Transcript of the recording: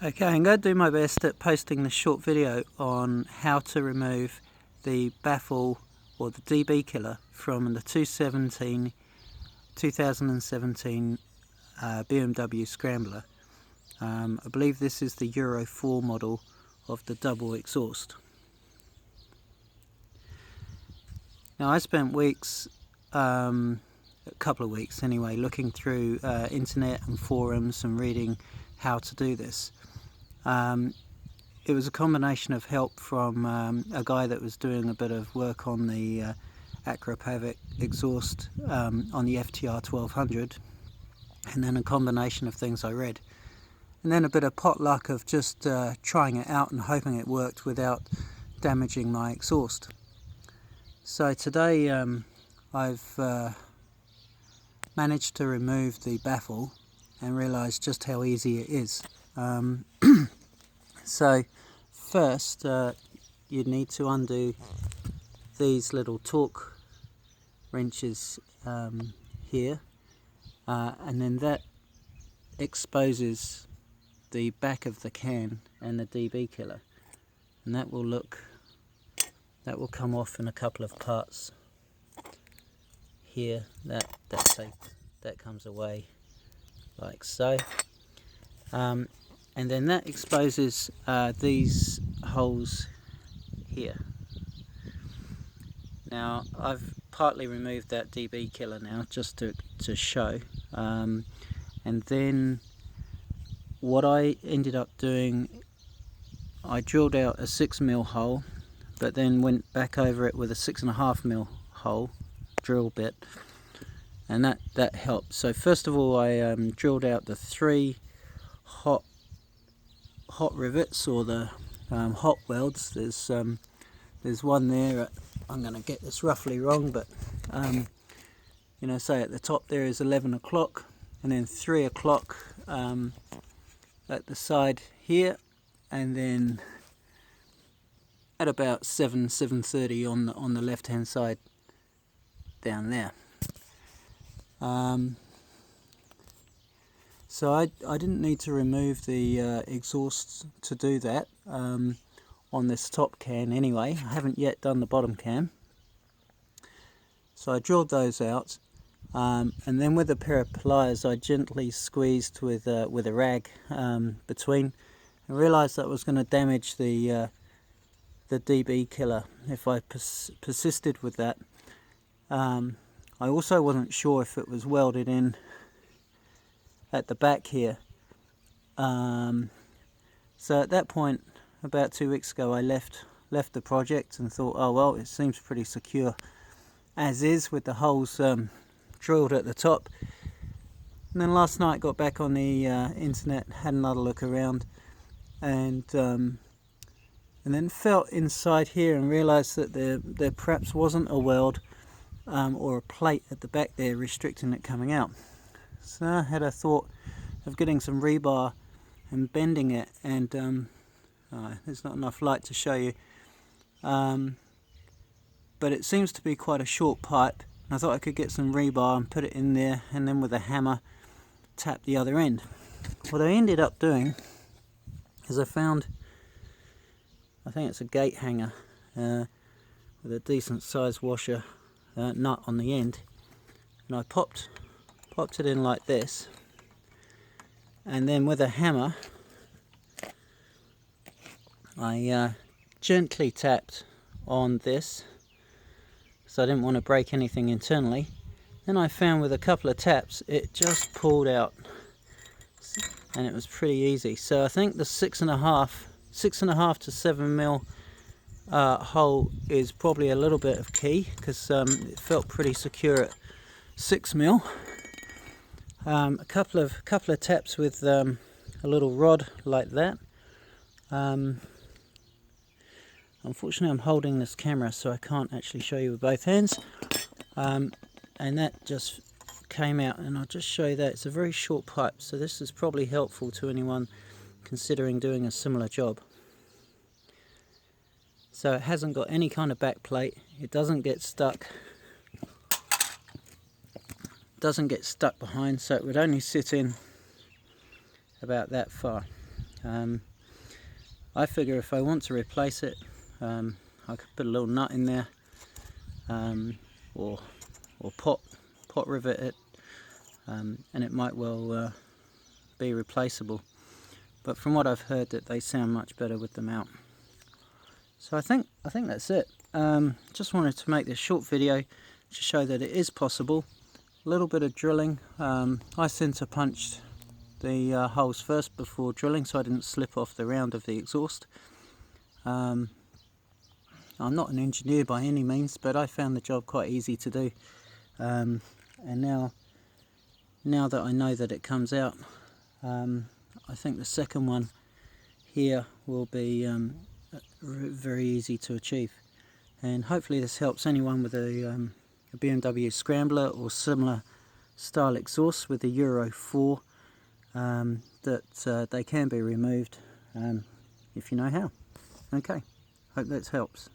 Okay, I'm going to do my best at posting this short video on how to remove the baffle or the DB killer from the 2017 BMW scrambler. I believe this is the Euro 4 model of the double exhaust. Now I spent weeks, a couple of weeks anyway, looking through internet and forums and reading how to do this. It was a combination of help from a guy that was doing a bit of work on the Akropovic exhaust on the FTR 1200, and then a combination of things I read, and then a bit of potluck of just trying it out and hoping it worked without damaging my exhaust. So today I've managed to remove the baffle and realised just how easy it is. So first you need to undo these little torque wrenches here, and then that exposes the back of the can and the DB killer, and that will come off in a couple of parts here. That comes away like so. And then that exposes these holes here. Now I've partly removed that DB killer now just to show, and then what I ended up doing, I drilled out a 6mm hole, but then went back over it with a 6.5mm hole drill bit, and that helped. So first of all I drilled out the 3 hot rivets, or the hot welds. There's one there, I'm going to get this roughly wrong, but you know, say at the top there is 11 o'clock, and then 3 o'clock at the side here, and then at about 7:30 on the left hand side down there. So I didn't need to remove the exhausts to do that on this top can anyway. I haven't yet done the bottom can. So I drilled those out, and then with a pair of pliers I gently squeezed with a rag between. I realised that was going to damage the DB killer if I persisted with that. I also wasn't sure if it was welded in at the back here. So at that point, about 2 weeks ago, I left the project and thought, oh well, it seems pretty secure as is, with the holes drilled at the top. And then last night got back on the internet, had another look around, and then felt inside here and realised that there perhaps wasn't a weld or a plate at the back there restricting it coming out. So I had a thought of getting some rebar and bending it, and there's not enough light to show you, but it seems to be quite a short pipe. I thought I could get some rebar and put it in there, and then with a hammer tap the other end. What I ended up doing is I found, I think it's a gate hanger with a decent sized washer nut on the end, and I popped it in like this, and then with a hammer I gently tapped on this, so I didn't want to break anything internally. Then I found with a couple of taps it just pulled out, and it was pretty easy. So I think the 6.5 to 7mm hole is probably a little bit of key, because it felt pretty secure at 6mm. A couple of taps with a little rod like that. Unfortunately I'm holding this camera so I can't actually show you with both hands, and that just came out, and I'll just show you that. It's a very short pipe, so this is probably helpful to anyone considering doing a similar job. So it hasn't got any kind of back plate, it doesn't get stuck behind, so it would only sit in about that far. I figure if I want to replace it, I could put a little nut in there, or pot rivet it, and it might well be replaceable. But from what I've heard, that they sound much better with them out. So I think that's it. Just wanted to make this short video to show that it is possible. A little bit of drilling. I center punched the holes first before drilling, so I didn't slip off the round of the exhaust. I'm not an engineer by any means, but I found the job quite easy to do. And now that I know that it comes out, I think the second one here will be very easy to achieve. And hopefully this helps anyone with a BMW scrambler or similar style exhaust with the Euro4, that they can be removed if you know how. Okay, hope that helps.